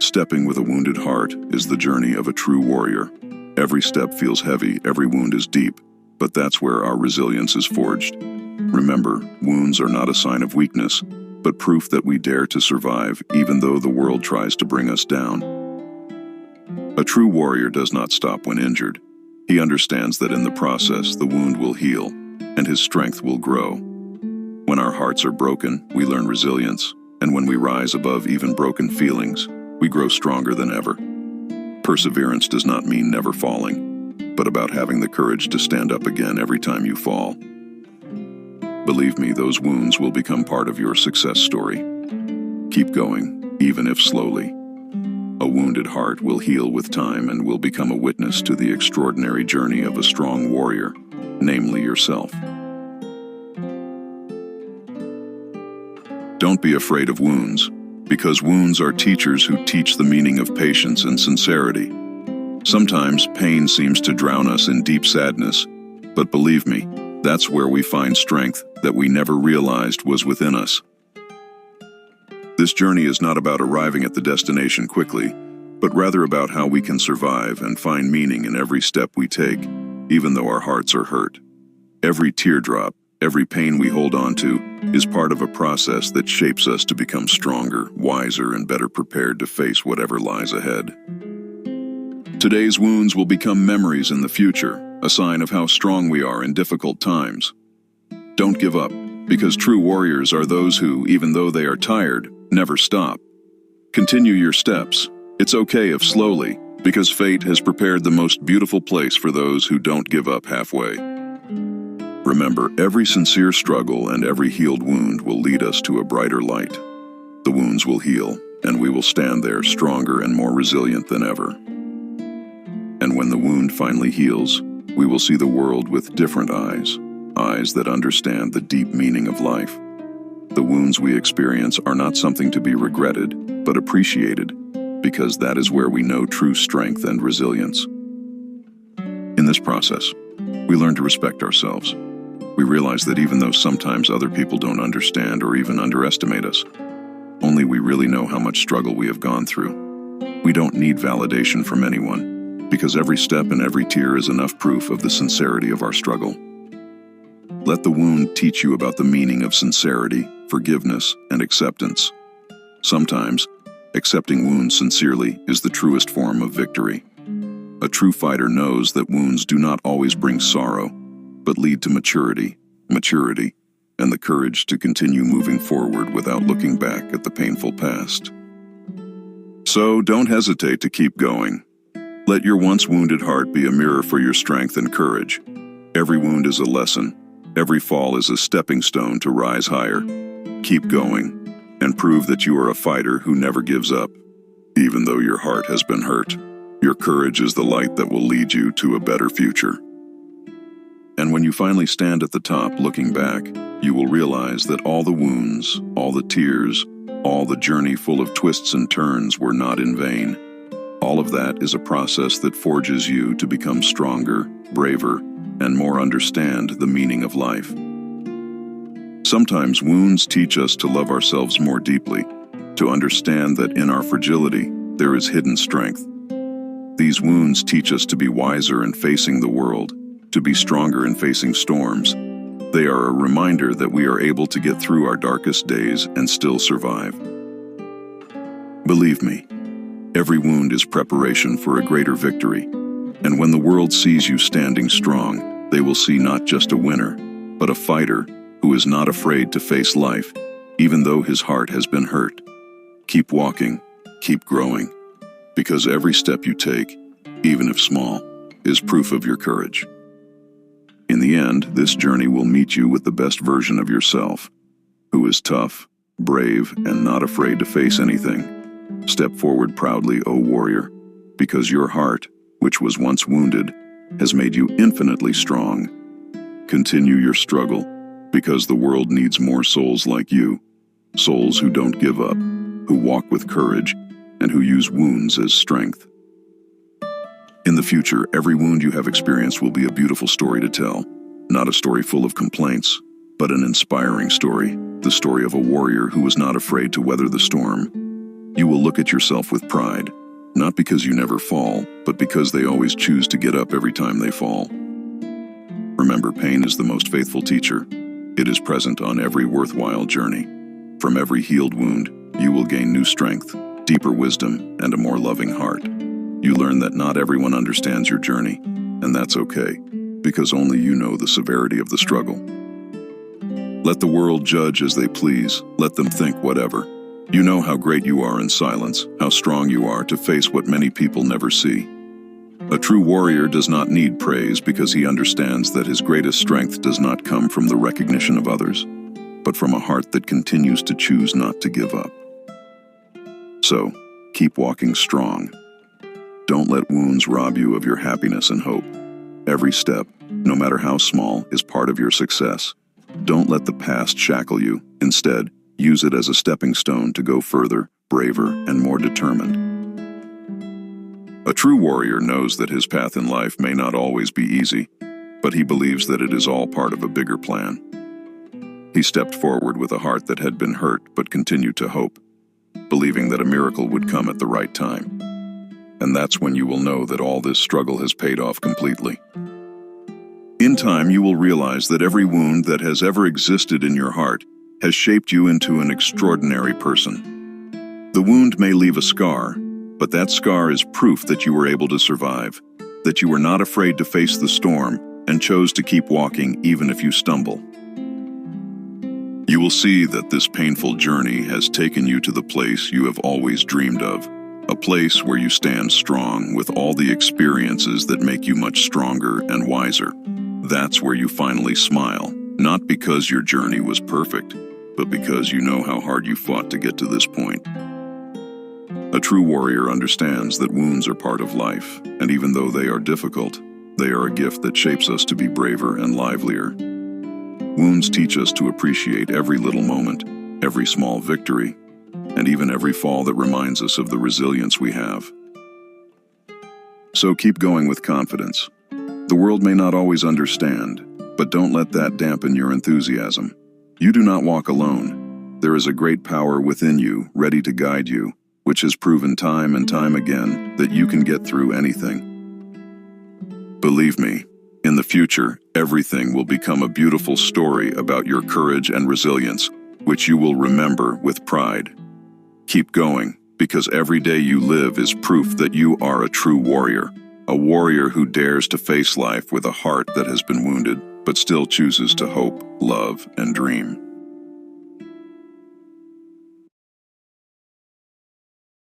Stepping with a wounded heart is the journey of a true warrior. Every step feels heavy, every wound is deep, but that's where our resilience is forged. Remember, wounds are not a sign of weakness, but proof that we dare to survive even though the world tries to bring us down. A true warrior does not stop when injured. He understands that in the process, the wound will heal, and his strength will grow. When our hearts are broken, we learn resilience, and when we rise above even broken feelings, we grow stronger than ever. Perseverance does not mean never falling, but about having the courage to stand up again every time you fall. Believe me, those wounds will become part of your success story. Keep going, even if slowly. A wounded heart will heal with time and will become a witness to the extraordinary journey of a strong warrior, namely yourself. Don't be afraid of wounds, because wounds are teachers who teach the meaning of patience and sincerity. Sometimes pain seems to drown us in deep sadness, but believe me, that's where we find strength that we never realized was within us. This journey is not about arriving at the destination quickly, but rather about how we can survive and find meaning in every step we take, even though our hearts are hurt. Every teardrop, every pain we hold on to, is part of a process that shapes us to become stronger, wiser, and better prepared to face whatever lies ahead. Today's wounds will become memories in the future, a sign of how strong we are in difficult times. Don't give up, because true warriors are those who, even though they are tired, never stop. Continue your steps. It's okay if slowly, because fate has prepared the most beautiful place for those who don't give up halfway. Remember, every sincere struggle and every healed wound will lead us to a brighter light. The wounds will heal, and we will stand there stronger and more resilient than ever. And when the wound finally heals, we will see the world with different eyes, eyes that understand the deep meaning of life. The wounds we experience are not something to be regretted, but appreciated, because that is where we know true strength and resilience. In this process, we learn to respect ourselves. We realize that even though sometimes other people don't understand or even underestimate us, only we really know how much struggle we have gone through. We don't need validation from anyone, because every step and every tear is enough proof of the sincerity of our struggle. Let the wound teach you about the meaning of sincerity, forgiveness, and acceptance. Sometimes, accepting wounds sincerely is the truest form of victory. A true fighter knows that wounds do not always bring sorrow, but lead to maturity, and the courage to continue moving forward without looking back at the painful past. So don't hesitate to keep going. Let your once wounded heart be a mirror for your strength and courage. Every wound is a lesson. Every fall is a stepping stone to rise higher. Keep going, and prove that you are a fighter who never gives up. Even though your heart has been hurt, your courage is the light that will lead you to a better future. And when you finally stand at the top looking back, you will realize that all the wounds, all the tears, all the journey full of twists and turns were not in vain. All of that is a process that forges you to become stronger, braver, and more understand the meaning of life. Sometimes wounds teach us to love ourselves more deeply, to understand that in our fragility there is hidden strength. These wounds teach us to be wiser in facing the world, to be stronger in facing storms. They are a reminder that we are able to get through our darkest days and still survive. Believe me, every wound is preparation for a greater victory, and when the world sees you standing strong, they will see not just a winner, but a fighter who is not afraid to face life, even though his heart has been hurt. Keep walking, keep growing, because every step you take, even if small, is proof of your courage. In the end, this journey will meet you with the best version of yourself, who is tough, brave, and not afraid to face anything. Step forward proudly, O warrior, because your heart, which was once wounded, has made you infinitely strong. Continue your struggle, because the world needs more souls like you, souls who don't give up, who walk with courage, and who use wounds as strength. In the future, every wound you have experienced will be a beautiful story to tell. Not a story full of complaints, but an inspiring story, the story of a warrior who was not afraid to weather the storm. You will look at yourself with pride, not because you never fall, but because they always choose to get up every time they fall. Remember, pain is the most faithful teacher. It is present on every worthwhile journey. From every healed wound, you will gain new strength, deeper wisdom, and a more loving heart. You learn that not everyone understands your journey, and that's okay, because only you know the severity of the struggle. Let the world judge as they please. Let them think whatever. You know how great you are in silence, how strong you are to face what many people never see. A true warrior does not need praise because he understands that his greatest strength does not come from the recognition of others, but from a heart that continues to choose not to give up. So, keep walking strong. Don't let wounds rob you of your happiness and hope. Every step, no matter how small, is part of your success. Don't let the past shackle you. Instead, use it as a stepping stone to go further, braver, and more determined. A true warrior knows that his path in life may not always be easy, but he believes that it is all part of a bigger plan. He stepped forward with a heart that had been hurt but continued to hope, believing that a miracle would come at the right time. And that's when you will know that all this struggle has paid off completely. In time, you will realize that every wound that has ever existed in your heart has shaped you into an extraordinary person. The wound may leave a scar, but that scar is proof that you were able to survive, that you were not afraid to face the storm and chose to keep walking even if you stumble. You will see that this painful journey has taken you to the place you have always dreamed of, a place where you stand strong with all the experiences that make you much stronger and wiser. That's where you finally smile, not because your journey was perfect, but because you know how hard you fought to get to this point. A true warrior understands that wounds are part of life, and even though they are difficult, they are a gift that shapes us to be braver and livelier. Wounds teach us to appreciate every little moment, every small victory, and even every fall that reminds us of the resilience we have. So keep going with confidence. The world may not always understand, but don't let that dampen your enthusiasm. You do not walk alone. There is a great power within you, ready to guide you, which has proven time and time again that you can get through anything. Believe me, in the future, everything will become a beautiful story about your courage and resilience, which you will remember with pride. Keep going, because every day you live is proof that you are a true warrior, a warrior who dares to face life with a heart that has been wounded, but still chooses to hope, love, and dream.